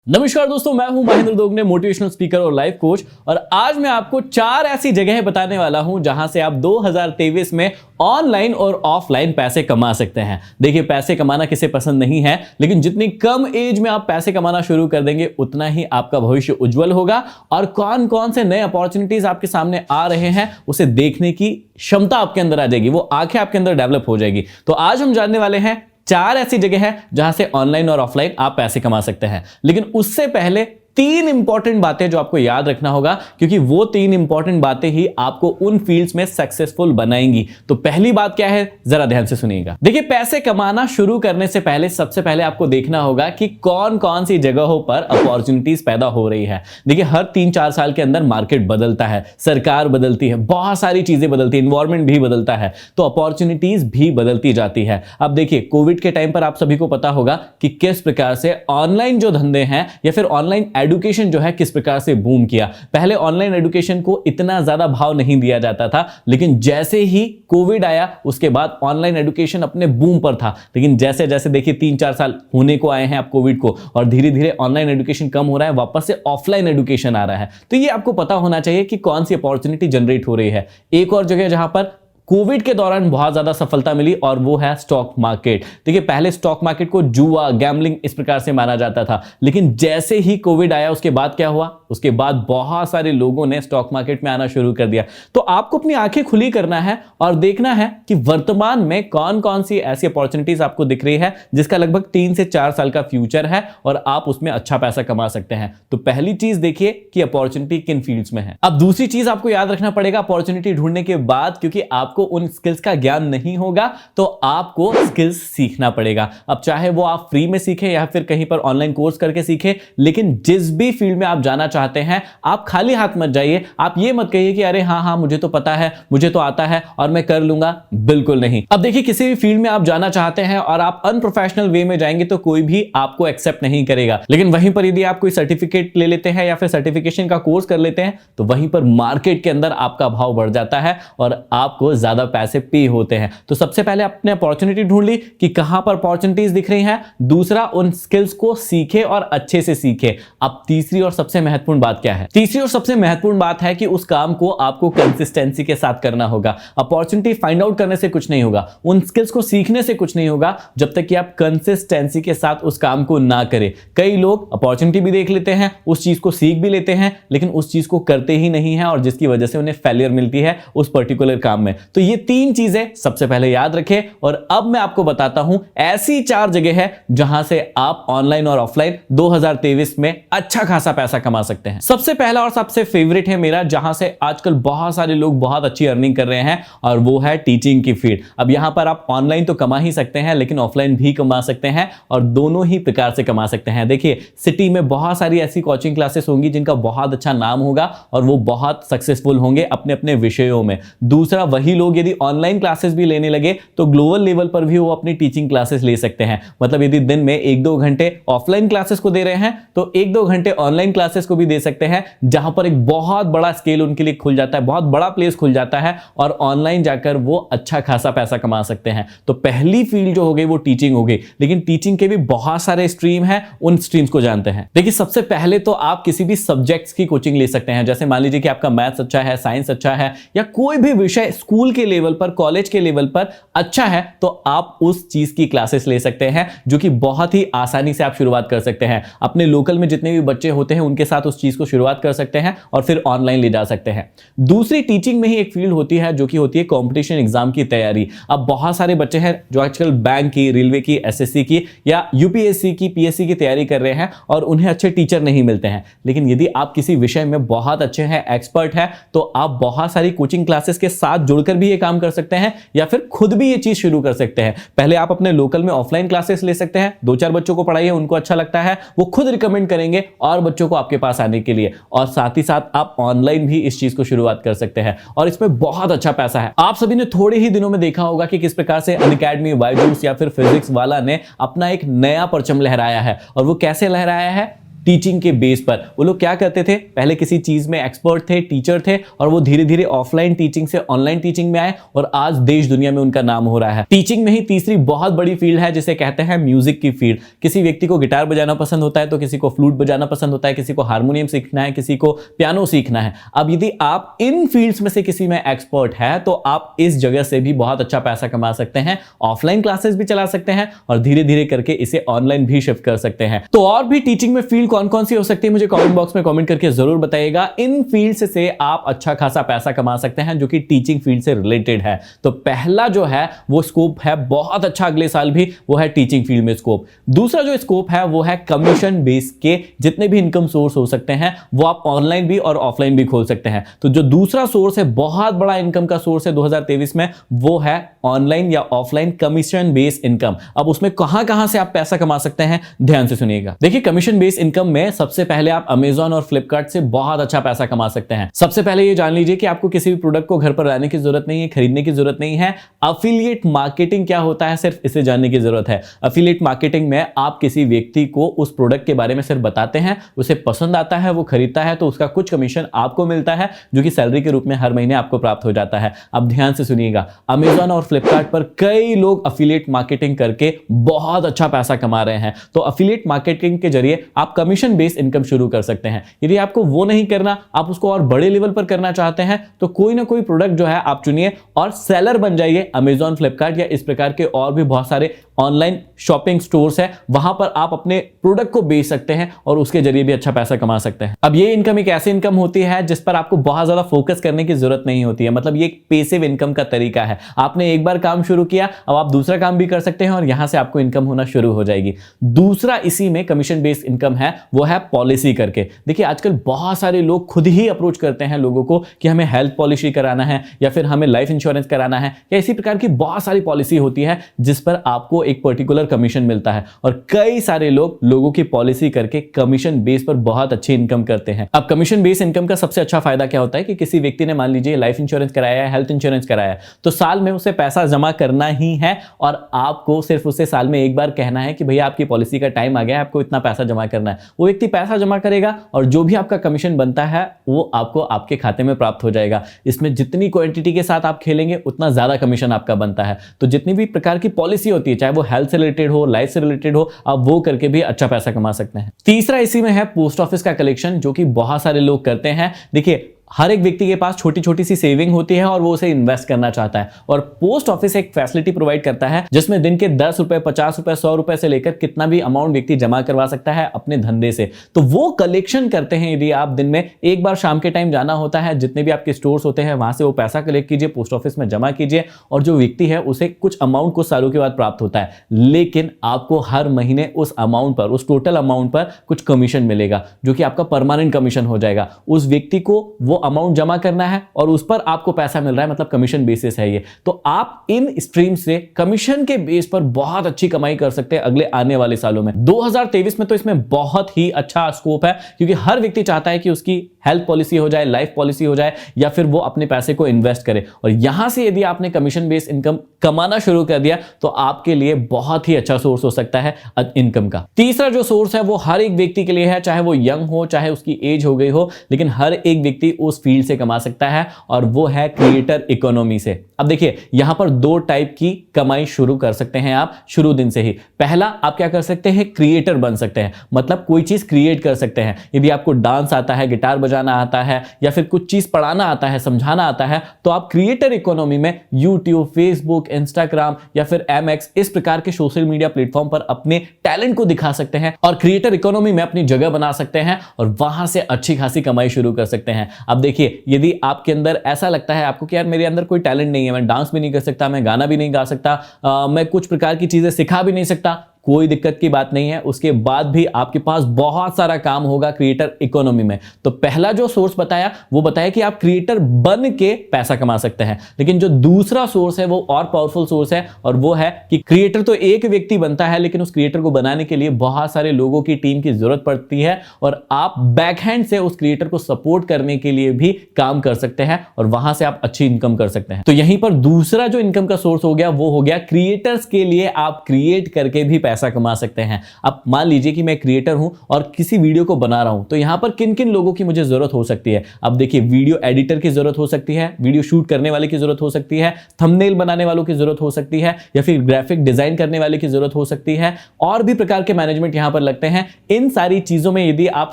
नमस्कार दोस्तों, मैं हूं महेंद्र दोगने, मोटिवेशनल स्पीकर और लाइफ कोच। और आज मैं आपको 4 ऐसी जगह बताने वाला हूं जहां से आप 2023 में ऑनलाइन और ऑफलाइन पैसे कमा सकते हैं। देखिए, पैसे कमाना किसे पसंद नहीं है, लेकिन जितनी कम एज में आप पैसे कमाना शुरू कर देंगे उतना ही आपका भविष्य उज्जवल होगा। और कौन कौन से नए अपॉर्चुनिटीज आपके सामने आ रहे हैं उसे देखने की क्षमता आपके अंदर आ जाएगी, वो आंखें आपके अंदर डेवलप हो जाएगी। तो आज हम जानने वाले हैं 4 ऐसी जगह है जहां से ऑनलाइन और ऑफलाइन आप पैसे कमा सकते हैं। लेकिन उससे पहले 3 इंपॉर्टेंट बातें जो आपको याद रखना होगा, क्योंकि वो 3 इंपॉर्टेंट बातें ही आपको उन फील्ड्स में सक्सेसफुल बनाएंगी। तो पहली बात क्या है, जरा ध्यान से सुनिएगा। देखिए, पैसे कमाना शुरू करने से पहले सबसे पहले आपको देखना होगा कि कौन कौन सी जगहों पर अपॉर्चुनिटीज पैदा हो रही है। देखिए, हर 3-4 साल के अंदर मार्केट बदलता है, सरकार बदलती है, बहुत सारी चीजें बदलती है, एनवायरमेंट भी बदलता है, तो अपॉर्चुनिटीज भी बदलती जाती है। अब देखिए, कोविड के टाइम पर आप सभी को पता होगा कि किस प्रकार से ऑनलाइन जो धंधे हैं या फिर ऑनलाइन एजुकेशन जो है किस प्रकार से बूम किया। पहले ऑनलाइन एजुकेशन को इतना ज्यादा भाव नहीं दिया जाता था, लेकिन जैसे ही कोविड आया उसके बाद ऑनलाइन एजुकेशन अपने बूम पर था। लेकिन जैसे जैसे देखिए 3-4 साल होने को आए हैं अब कोविड को, और धीरे धीरे ऑनलाइन एजुकेशन कम हो रहा है, वापस से ऑफलाइन एजुकेशन आ रहा है। तो ये आपको पता होना चाहिए कि कौन सी अपॉर्चुनिटी जनरेट हो रही है। एक और जगह जहां पर कोविड के दौरान बहुत ज्यादा सफलता मिली और वो है स्टॉक मार्केट। देखिए, पहले स्टॉक मार्केट को जुआ, गैम्बलिंग इस प्रकार से माना जाता था, लेकिन जैसे ही कोविड आया उसके बाद क्या हुआ, उसके बाद बहुत सारे लोगों ने स्टॉक मार्केट में आना शुरू कर दिया। तो आपको अपनी आंखें खुली करना है और देखना है कि वर्तमान में कौन कौन सी ऐसी अपॉर्चुनिटीज आपको दिख रही है जिसका लगभग 3 से 4 साल का फ्यूचर है और आप उसमें अच्छा पैसा कमा सकते हैं। तो पहली चीज देखिए कि अपॉर्चुनिटी किन फील्ड्स में है। अब दूसरी चीज आपको याद रखना पड़ेगा अपॉर्चुनिटी ढूंढने के बाद, क्योंकि आपको उन स्किल्स का ज्ञान नहीं होगा तो आपको स्किल्स सीखना पड़ेगा। अब चाहे वो आप फ्री में सीखें या फिर कहीं पर ऑनलाइन कोर्स करके सीखें, लेकिन जिस भी फील्ड में आप जाना चाहते हैं आप खाली हाथ मत जाइए। आप ये मत कहिए कि अरे हाँ मुझे तो पता है, मुझे तो आता है और मैं कर लूंगा। बिल्कुल नहीं। अब देखिए, किसी भी फील्ड में आप जाना चाहते हैं और आप अनप्रोफेशनल वे में जाएंगे तो कोई भी आपको एक्सेप्ट नहीं करेगा। लेकिन वहीं पर यदि आप कोई सर्टिफिकेट ले लेते हैं या फिर सर्टिफिकेशन का कोर्स कर लेते हैं तो वहीं पर मार्केट के अंदर आपका भाव बढ़ जाता है और आपको ज्यादा पैसे पे होते हैं। तो सबसे पहले आपने अपॉर्चुनिटी ढूंढ ली कि कहां पर अपॉर्चुनिटीज दिख रही हैं। दूसरा, उन स्किल्स को सीखे और अच्छे से सीखे। अब तीसरी और सबसे महत्वपूर्ण बात क्या है? तीसरी और सबसे महत्वपूर्ण बात है कि उस काम को आपको कंसिस्टेंसी के साथ करना होगा। अपॉर्चुनिटी फाइंड आउट करने से कुछ नहीं होगा, उन स्किल्स को सीखने से कुछ नहीं होगा, जब तक कि आप कंसिस्टेंसी के साथ उस काम को ना करें। कई लोग अपॉर्चुनिटी भी देख लेते हैं, उस चीज को सीख भी लेते हैं, लेकिन उस चीज को करते ही नहीं है और जिसकी वजह से उन्हें फेलियर मिलती है उस पर्टिकुलर काम में। तो ये 3 चीजें सबसे पहले याद रखें। और अब मैं आपको बताता हूं ऐसी 4 जगह है जहां से आप ऑनलाइन और ऑफलाइन 2023 में अच्छा खासा पैसा कमा सकते हैं। सबसे पहला और सबसे फेवरेट है मेरा, जहां से आजकल बहुत सारे लोग बहुत अच्छी अर्निंग कर रहे हैं, और वो है टीचिंग की फील्ड। अब यहां पर आप ऑनलाइन तो कमा ही सकते हैं, लेकिन ऑफलाइन भी कमा सकते हैं और दोनों ही प्रकार से कमा सकते हैं। देखिए, सिटी में बहुत सारी ऐसी कोचिंग क्लासेस होंगी जिनका बहुत अच्छा नाम होगा और वो बहुत सक्सेसफुल होंगे अपने अपने विषयों में। दूसरा, वही लोग यदि ऑनलाइन क्लासेस भी लेने लगे तो ग्लोबल लेवल पर भी वो अपनी टीचिंग क्लासेस ले सकते हैं। मतलब यदि दिन में 1-2 घंटे ऑफलाइन क्लासेस को दे रहे हैं तो 1-2 घंटे ऑनलाइन क्लासेस को भी दे सकते हैं, जहां पर एक बहुत बड़ा स्केल उनके लिए खुल जाता है, बहुत बड़ा प्लेस खुल जाता है और ऑनलाइन जाकर वो अच्छा खासा पैसा कमा सकते हैं। तो पहली फील्ड जो हो गई वो टीचिंग हो गई, लेकिन टीचिंग के भी बहुत सारे स्ट्रीम हैं, उन स्ट्रीम्स को जानते हैं। देखिए, सबसे पहले तो आप किसी भी सब्जेक्ट्स की कोचिंग ले सकते हैं। जैसे मान लीजिए कि आपका मैथ्स अच्छा है, साइंस अच्छा है, या कोई भी विषय स्कूल के लेवल पर, कॉलेज के लेवल पर अच्छा है, तो आप उस चीज की क्लासेस ले सकते हैं, जो कि बहुत ही आसानी से आप शुरुआत कर सकते हैं। अपने लोकल में जितने भी बच्चे होते हैं उनके साथ उस चीज को शुरुआत कर सकते हैं और फिर ऑनलाइन ले जा सकते हैं। दूसरी, टीचिंग में ही एक फील्ड होती है जो कि होती है कंपटीशन एग्जाम की तैयारी। अब बहुत सारे बच्चे हैं जो आजकल बैंक की, रेलवे की, एसएससी की या यूपीएससी की, पीएससी की तैयारी कर रहे हैं और उन्हें अच्छे टीचर नहीं मिलते हैं। लेकिन यदि आप किसी विषय में बहुत अच्छे हैं, एक्सपर्ट हैं, तो आप बहुत सारी कोचिंग क्लासेस के साथ जुड़कर भी ये काम कर सकते हैं या फिर खुद भी ये चीज शुरू कर सकते हैं। पहले आप अपने लोकल में ऑफलाइन क्लासेस ले सकते हैं, 2-4 बच्चों को पढ़ाइए, उनको अच्छा लगता है, वो खुद रिकमेंड करेंगे और बच्चों को आपके पास आने के लिए। और साथ ही साथ आप ऑनलाइन भी इस चीज को शुरुआत कर सकते हैं और इसमें बहुत अच्छा पैसा है। आप सभी ने थोड़े ही दिनों में देखा होगा कि किस प्रकार से अनअकैडमी, बायजूस या फिर फिजिक्स वाला ने अपना एक नया परचम लहराया है। और वो कैसे लहराया है? टीचिंग के बेस पर। वो लोग क्या करते थे, पहले किसी चीज में एक्सपर्ट थे, टीचर थे, और वो धीरे धीरे ऑफलाइन टीचिंग से ऑनलाइन टीचिंग में आए और आज देश दुनिया में उनका नाम हो रहा है। टीचिंग में ही तीसरी बहुत बड़ी फील्ड है जिसे कहते हैं म्यूजिक की फील्ड। किसी व्यक्ति को गिटार बजाना पसंद होता है, तो किसी को फ्लूट बजाना पसंद होता है, किसी को हारमोनियम सीखना है, किसी को पियानो सीखना है। अब यदि आप इन फील्ड्स में से किसी में एक्सपर्ट है तो आप इस जगह से भी बहुत अच्छा पैसा कमा सकते हैं, ऑफलाइन क्लासेस भी चला सकते हैं और धीरे धीरे करके इसे ऑनलाइन भी शिफ्ट कर सकते हैं। तो और भी टीचिंग में फील्ड कौन कौन सी हो सकती है, मुझे कमेंट बॉक्स में कमेंट करके जरूर बताइएगा। इन फील्ड से आप अच्छा खासा पैसा कमा सकते हैं जो कि टीचिंग फील्ड से रिलेटेड है। तो पहला जो है वो स्कोप है बहुत अच्छा अगले साल भी, वो है टीचिंग फील्ड में स्कोप। दूसरा जो स्कोप है वो है कमीशन बेस के जितने भी इनकम सोर्स हो सकते हैं वो आप ऑनलाइन भी और ऑफलाइन भी खोल सकते हैं। तो जो दूसरा सोर्स है, बहुत बड़ा इनकम का सोर्स है 2023 में, वो है ऑनलाइन या ऑफलाइन कमीशन बेस इनकम। अब उसमें कहां कहां से आप पैसा कमा सकते हैं, ध्यान से सुनिएगा। देखिए, कमीशन बेस इनकम में सबसे पहले आप अमेजॉन और फ्लिपकार्ट से बहुत अच्छा पैसा कमा सकते हैं। सबसे पहले ये जान लीजिए कि आपको किसी भी प्रोडक्ट को घर पर लाने की जरूरत नहीं है, खरीदने की जरूरत नहीं है। अफिलिएट मार्केटिंग क्या होता है, सिर्फ इसे जानने की जरूरत है। अफिलिएट मार्केटिंग में आप किसी व्यक्ति को उस प्रोडक्ट के बारे में सिर्फ बताते हैं, उसे पसंद आता है, वो खरीदता है, तो उसका कुछ कमीशन आपको मिलता है जो कि सैलरी के रूप में हर महीने आपको प्राप्त हो जाता है। अब ध्यान से सुनिएगा, अमेजॉन और फ्लिपकार्ट पर कई लोग अफिलिएट मार्केटिंग करके बहुत अच्छा पैसा कमा रहे हैं। तो अफिलिएट मार्केटिंग के जरिए आप कमीशन बेस्ड इनकम शुरू कर सकते हैं। यदि आपको वो नहीं करना, आप उसको और बड़े लेवल पर करना चाहते हैं, तो कोई ना कोई प्रोडक्ट जो है आप चुनिए और सेलर बन जाइए। अमेजॉन, फ्लिपकार्ट या इस प्रकार के और भी बहुत सारे ऑनलाइन शॉपिंग स्टोर्स है, वहां पर आप अपने प्रोडक्ट को बेच सकते हैं और उसके जरिए भी अच्छा पैसा कमा सकते हैं। अब ये इनकम एक ऐसी इनकम होती है जिस पर आपको बहुत ज्यादा फोकस करने की जरूरत नहीं होती है। मतलब ये एक पैसिव इनकम का तरीका है। आपने एक बार काम शुरू किया, अब आप दूसरा काम भी कर सकते हैं और यहां से आपको इनकम होना शुरू हो जाएगी। दूसरा इसी में कमीशन बेस्ड इनकम है, वो है पॉलिसी करके। देखिए, आजकल बहुत सारे लोग खुद ही अप्रोच करते हैं लोगों को कि हमें हेल्थ पॉलिसी कराना है या फिर हमें लाइफ इंश्योरेंस कराना है, या इसी प्रकार की बहुत सारी पॉलिसी होती है जिस पर आपको एक पर्टिकुलर कमीशन मिलता है। और कई सारे लोग लोगों की पॉलिसी करके कमीशन बेस पर बहुत अच्छी इनकम करते हैं। अब कमीशन बेस इनकम का सबसे अच्छा फायदा क्या होता है कि किसी व्यक्ति ने मान लीजिए लाइफ इंश्योरेंस कराया है, हेल्थ इंश्योरेंस कराया है, तो साल में उसे पैसा जमा करना ही है और आपको सिर्फ उसे साल में एक बार कहना है कि भैया आपकी पॉलिसी का टाइम आ गया है, आपको इतना पैसा जमा करना है। वो व्यक्ति पैसा जमा करेगा और जो भी आपका कमीशन बनता है वो आपको आपके खाते में प्राप्त हो जाएगा। इसमें जितनी क्वांटिटी के साथ आप खेलेंगे उतना ज्यादा कमीशन आपका बनता है। तो जितनी भी प्रकार की पॉलिसी होती है, चाहे वो हेल्थ से रिलेटेड हो, लाइफ से रिलेटेड हो, आप वो करके भी अच्छा पैसा कमा सकते हैं। तीसरा इसी में है पोस्ट ऑफिस का कलेक्शन, जो कि बहुत सारे लोग करते हैं। देखिए, हर एक व्यक्ति के पास छोटी छोटी सी सेविंग होती है और वो उसे इन्वेस्ट करना चाहता है, और पोस्ट ऑफिस एक फैसिलिटी प्रोवाइड करता है जिसमें दिन के 10 रुपए, 50 रुपए, 100 रुपए से लेकर कितना भी अमाउंट व्यक्ति जमा करवा सकता है अपने धंधे से। तो वो कलेक्शन करते हैं। यदि आप दिन में एक बार शाम के टाइम जाना होता है, जितने भी आपके स्टोर्स होते हैं वहां से वो पैसा कलेक्ट कीजिए, पोस्ट ऑफिस में जमा कीजिए, और जो व्यक्ति है उसे कुछ अमाउंट कुछ सालों के बाद प्राप्त होता है। लेकिन आपको हर महीने उस अमाउंट पर, उस टोटल अमाउंट पर कुछ कमीशन मिलेगा जो कि आपका परमानेंट कमीशन हो जाएगा। उस व्यक्ति को वो अमाउंट जमा करना है और उस पर आपको पैसा मिल रहा है, मतलब कमीशन बेसिस है ये। तो आप इन स्ट्रीम से कमीशन के बेस पर बहुत अच्छी कमाई कर सकते हैं अगले आने वाले सालों में। 2023 में तो इसमें बहुत ही अच्छा स्कोप है, क्योंकि हर व्यक्ति चाहता है कि उसकी हेल्थ पॉलिसी हो जाए, लाइफ पॉलिसी हो जाए, या फिर वो अपने पैसे को इन्वेस्ट करे। और यहां से यदि आपने कमीशन बेस्ड इनकम कमाना शुरू कर दिया तो आपके लिए बहुत ही अच्छा सोर्स हो सकता है इनकम का। तीसरा जो सोर्स है वो हर एक व्यक्ति के लिए है, चाहे वो यंग हो, चाहे उसकी एज हो गई हो, लेकिन हर एक व्यक्ति उस फील्ड से कमा सकता है, और वो है क्रिएटर इकोनॉमी से। अब देखिए, यहां पर दो टाइप की कमाई शुरू कर सकते हैं आप शुरू दिन से ही। पहला, आप क्या कर सकते हैं, क्रिएटर बन सकते हैं, मतलब कोई चीज क्रिएट कर सकते हैं। यदि आपको डांस आता है, गिटार बजाना आता है, या फिर कुछ चीज पढ़ाना आता है, समझाना आता है, तो आप क्रिएटर इकोनॉमी में यूट्यूब, फेसबुक, इंस्टाग्राम या फिर MX इस प्रकार के सोशल मीडिया प्लेटफॉर्म पर अपने टैलेंट को दिखा सकते हैं और क्रिएटर इकोनॉमी में अपनी जगह बना सकते हैं और वहां से अच्छी खासी कमाई शुरू कर सकते हैं। अब देखिए, यदि आपके अंदर ऐसा लगता है आपको कि यार मेरे अंदर कोई टैलेंट नहीं है, मैं डांस भी नहीं कर सकता, मैं गाना भी नहीं गा सकता, मैं कुछ प्रकार की चीजें सिखा भी नहीं सकता, कोई दिक्कत की बात नहीं है। उसके बाद भी आपके पास बहुत सारा काम होगा क्रिएटर इकोनॉमी में। तो पहला जो सोर्स बताया वो बताया कि आप क्रिएटर बन के पैसा कमा सकते हैं, लेकिन जो दूसरा सोर्स है वो और पावरफुल सोर्स है, और वो है कि क्रिएटर तो एक व्यक्ति बनता है, लेकिन उस क्रिएटर को बनाने के लिए बहुत सारे लोगों की टीम की जरूरत पड़ती है, और आप बैकहैंड से उस क्रिएटर को सपोर्ट करने के लिए भी काम कर सकते हैं और वहां से आप अच्छी इनकम कर सकते हैं। तो यहीं पर दूसरा जो इनकम का सोर्स हो गया वो हो गया क्रिएटर्स के लिए आप क्रिएट करके भी पैसा कमा सकते हैं। अब मान लीजिए कि मैं क्रिएटर हूं और किसी वीडियो को बना रहा हूं, तो यहां पर किन किन लोगों की मुझे जरूरत हो सकती है। अब देखिए, वीडियो एडिटर की जरूरत हो सकती है, वीडियो शूट करने वाले की जरूरत हो सकती है, थंबनेल बनाने वालों की जरूरत हो सकती है, या फिर ग्राफिक डिजाइन करने वाले की जरूरत हो सकती है, और भी प्रकार के मैनेजमेंट यहां पर लगते हैं। इन सारी चीजों में यदि आप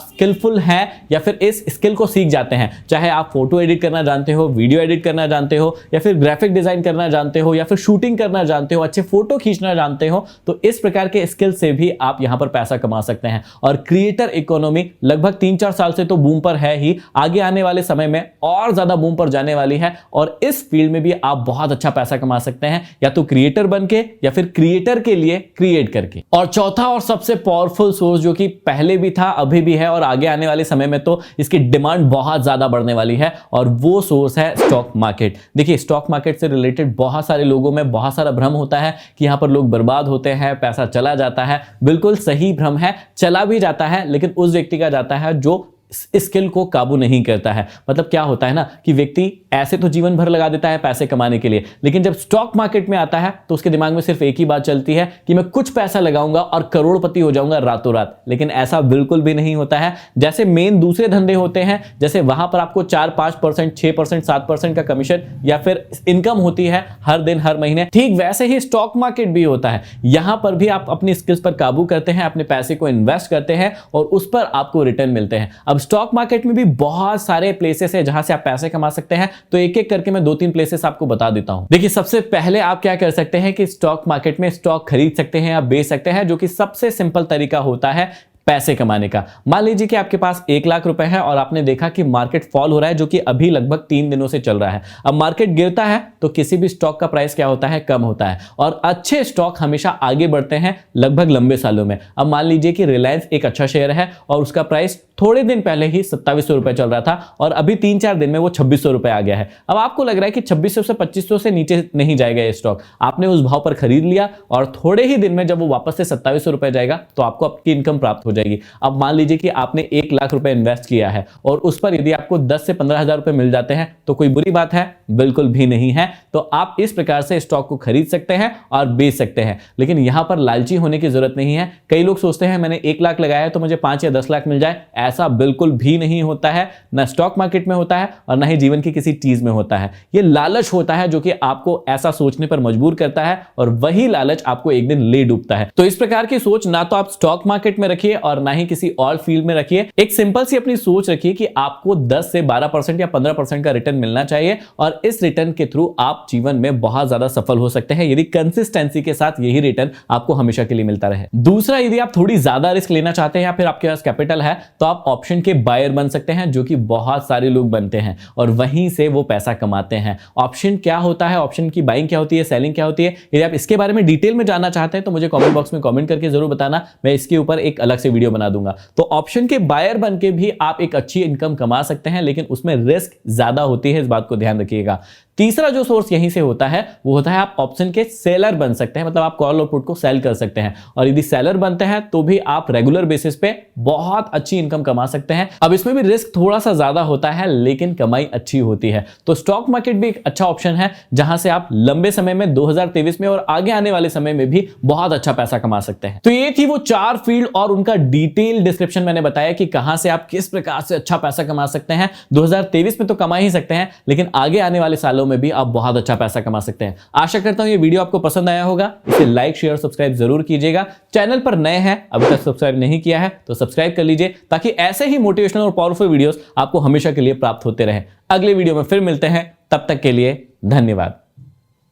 स्किलफुल हैं या फिर इस स्किल को सीख जाते हैं, चाहे आप फोटो एडिट करना जानते हो, वीडियो एडिट करना जानते हो, या फिर ग्राफिक डिजाइन करना जानते हो, या फिर शूटिंग करना जानते हो, अच्छे फोटो खींचना जानते हो, तो इस प्रकार के स्किल से भी आप यहां पर पैसा कमा सकते हैं। और क्रिएटर इकोनॉमी लगभग 3-4 साल से तो बूम पर है ही, आगे आने वाले समय में और ज्यादा बूम पर जाने वाली है, और इस फील्ड में भी आप बहुत अच्छा पैसा कमा सकते हैं, या तो क्रिएटर बनके या फिर क्रिएटर के लिए क्रिएट करके। और चौथा और सबसे पावरफुल सोर्स, जो कि पहले भी था, अभी भी है, और आगे आने वाले समय में तो इसकी डिमांड बहुत ज्यादा बढ़ने वाली है, और वो सोर्स है स्टॉक मार्केट। देखिए, स्टॉक मार्केट से रिलेटेड बहुत सारे लोगों में बहुत सारा भ्रम होता है कि यहां पर लोग बर्बाद होते हैं, पैसा चला जाता है। बिल्कुल सही भ्रम है, चला भी जाता है, लेकिन उस व्यक्ति का जाता है जो स्किल को काबू नहीं करता है। मतलब क्या होता है ना कि व्यक्ति ऐसे तो जीवन भर लगा देता है पैसे कमाने के लिए, लेकिन जब स्टॉक मार्केट में आता है तो उसके दिमाग में सिर्फ एक ही बात चलती है कि मैं कुछ पैसा लगाऊंगा और करोड़पति हो जाऊंगा रातों रात। लेकिन ऐसा बिल्कुल भी नहीं होता है। जैसे मेन दूसरे धंधे होते हैं, जैसे वहां पर आपको 4-5%, 6%, 7% का कमीशन या फिर इनकम होती है हर दिन हर महीने, ठीक वैसे ही स्टॉक मार्केट भी होता है। यहां पर भी आप अपनी स्किल्स पर काबू करते हैं, अपने पैसे को इन्वेस्ट करते हैं और उस पर आपको रिटर्न मिलते हैं। अब स्टॉक मार्केट में भी बहुत सारे प्लेसेस है जहां से आप पैसे कमा सकते हैं, तो एक एक करके मैं 2-3 प्लेसेस आपको बता देता हूं। देखिए, सबसे पहले आप क्या कर सकते हैं कि स्टॉक मार्केट में स्टॉक खरीद सकते हैं या बेच सकते हैं, जो कि सबसे सिंपल तरीका होता है पैसे कमाने का। मान लीजिए कि आपके पास 1 लाख रुपए है और आपने देखा कि मार्केट फॉल हो रहा है, जो कि अभी लगभग 3 दिनों से चल रहा है। अब मार्केट गिरता है तो किसी भी स्टॉक का प्राइस क्या होता है, कम होता है, और अच्छे स्टॉक हमेशा आगे बढ़ते हैं लगभग लंबे सालों में। अब मान लीजिए कि रिलायंस एक अच्छा शेयर है और उसका प्राइस थोड़े दिन पहले ही 2700 रुपए चल रहा था और अभी 3-4 दिन में वो 2600 रुपए आ गया है। अब आपको लग रहा है कि 2600 से 2500 से नीचे नहीं जाएगा ये स्टॉक। आपने उस भाव पर खरीद लिया और थोड़े ही दिन में जब वो वापस से 2700 रुपए जाएगा तो आपको आपकी इनकम प्राप्त हो जाएगी। अब मान लीजिए कि आपने 1 लाख रुपए इन्वेस्ट किया है और उस पर यदि आपको 10 से 15 हजार रुपए मिल जाते हैं तो कोई बुरी बात है? बिल्कुल भी नहीं है। तो आप इस प्रकार से स्टॉक को खरीद सकते हैं और बेच सकते हैं, लेकिन यहां पर लालची होने की जरूरत नहीं है। कई लोग सोचते हैं मैंने 1 लाख लगाया है तो मुझे 5 या 10 लाख मिल जाए। ऐसा बिल्कुल भी नहीं होता है, ना स्टॉक मार्केट में होता है और ना ही जीवन की किसी चीज में होता है। यह लालच होता है जो कि आपको ऐसा सोचने पर मजबूर करता है और वही लालच आपको एक दिन ले डूबता है। तो इस प्रकार की सोच ना तो आप स्टॉक मार्केट में रखिए और ना ही किसी और फील्ड में रखिए। एक सिंपल सी अपनी सोच रखिए कि आपको 10 से 12% या 15% का रिटर्न मिलना चाहिए और इस रिटर्न के थ्रू आप जीवन में बहुत ज्यादा सफल हो सकते हैं यदि कंसिस्टेंसी के साथ यही रिटर्न आपको हमेशा के लिए मिलता रहे। दूसरा, यदि आप थोड़ी ज्यादा रिस्क लेना चाहते हैं या फिर आपके पास कैपिटल है तो आप ऑप्शन के बायर बन सकते हैं, जो कि बहुत सारे लोग बनते हैं और वहीं से वो पैसा कमाते हैं। ऑप्शन क्या होता है, ऑप्शन की बाइंग क्या होती है, सेलिंग क्या होती है, यदि आप इसके बारे में डिटेल में जानना चाहते हैं तो मुझे कमेंट बॉक्स में कमेंट करके जरूर बताना, मैं इसके ऊपर एक अलग से वीडियो बना दूंगा। तो ऑप्शन के बायर बन के भी आप एक अच्छी इनकम कमा सकते हैं, लेकिन उसमें रिस्क ज्यादा होती है, इस बात को ध्यान रखिएगा। तीसरा जो सोर्स यहीं से होता है वो होता है आप ऑप्शन के सेलर बन सकते हैं, मतलब आप कॉल और पुट को सेल कर सकते हैं और यदि सेलर बनते हैं तो भी आप रेगुलर बेसिस पे बहुत अच्छी इनकम कमा सकते हैं। अब इसमें भी रिस्क थोड़ा सा ज्यादा होता है लेकिन कमाई अच्छी होती है। तो स्टॉक मार्केट भी एक अच्छा ऑप्शन है जहां से आप लंबे समय में 2023 में और आगे आने वाले समय में भी बहुत अच्छा पैसा कमा सकते हैं। तो ये थी वो 4 फील्ड और उनका डिटेल डिस्क्रिप्शन मैंने बताया कि कहां से आप किस प्रकार से अच्छा पैसा कमा सकते हैं। 2023 में तो कमा ही सकते हैं, लेकिन आगे आने वाले सालों में भी आप बहुत अच्छा पैसा कमा सकते हैं। आशा करता हूं ये वीडियो आपको पसंद आया होगा। इसे लाइक, शेयर, सब्सक्राइब जरूर कीजिएगा। चैनल पर नए हैं, अभी तक सब्सक्राइब नहीं किया है तो सब्सक्राइब कर लीजिए ताकि ऐसे ही मोटिवेशनल और पावरफुल वीडियोस आपको हमेशा के लिए प्राप्त होते रहे। अगले वीडियो में फिर मिलते हैं, तब तक के लिए धन्यवाद।